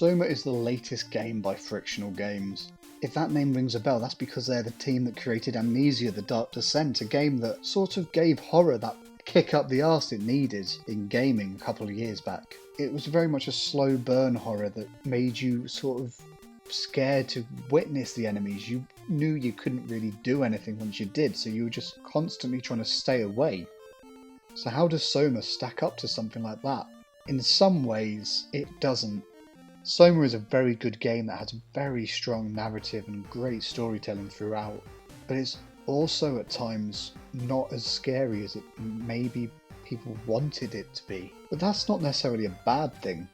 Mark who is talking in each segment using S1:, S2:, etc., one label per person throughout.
S1: SOMA is the latest game by Frictional Games. If that name rings a bell, that's because they're the team that created Amnesia: The Dark Descent, a game that sort of gave horror that kick up the arse it needed in gaming a couple of years back. It was very much a slow burn horror that made you sort of scared to witness the enemies. You knew you couldn't really do anything once you did, so you were just constantly trying to stay away. So how does SOMA stack up to something like that? In some ways, it doesn't. SOMA is a very good game that has a very strong narrative and great storytelling throughout, but it's also at times not as scary as it maybe people wanted it to be. But that's not necessarily a bad thing.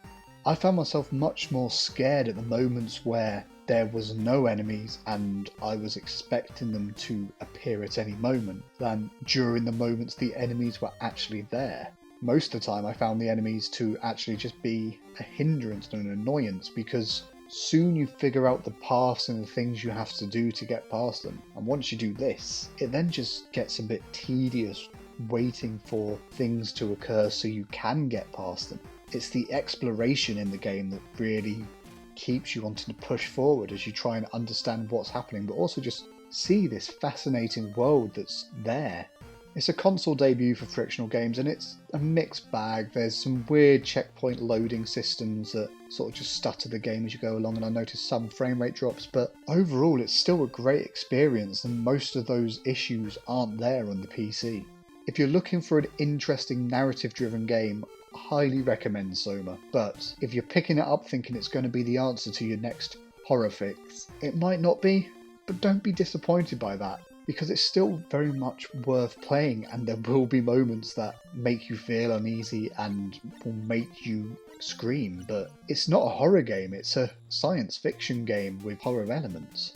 S1: I found myself much more scared at the moments where there was no enemies and I was expecting them to appear at any moment than during the moments the enemies were actually there. Most of the time I found the enemies to actually just be a hindrance and an annoyance, because soon you figure out the paths and the things you have to do to get past them, and once you do this, it then just gets a bit tedious waiting for things to occur so you can get past them. It's the exploration in the game that really keeps you wanting to push forward as you try and understand what's happening, but also just see this fascinating world that's there. It's a console debut for Frictional Games and it's a mixed bag. There's some weird checkpoint loading systems that sort of just stutter the game as you go along, and I noticed some frame rate drops, but overall it's still a great experience and most of those issues aren't there on the PC. If you're looking for an interesting narrative driven game, I highly recommend SOMA, but if you're picking it up thinking it's going to be the answer to your next horror fix, it might not be, but don't be disappointed by that, because it's still very much worth playing and there will be moments that make you feel uneasy and will make you scream, but it's not a horror game, it's a science fiction game with horror elements.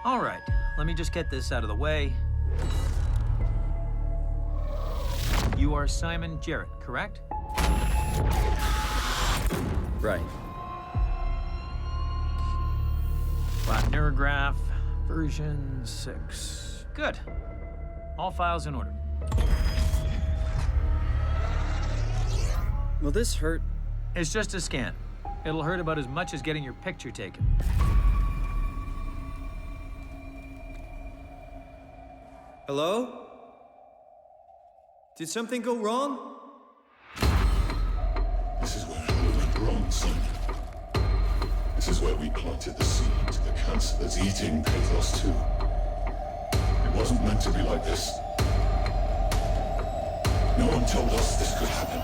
S2: Alright, let me just get this out of the way. You are Simon Jarrett, correct?
S3: Right.
S2: Lab Neurograph, version 6. Good. All files in order.
S3: Will this hurt?
S2: It's just a scan. It'll hurt about as much as getting your picture taken.
S3: Hello? Did something go wrong?
S4: This is where it went wrong, son. This is where we planted the seed to the cancer that's eating Pathos too. It wasn't meant to be like this. No one told us this could happen.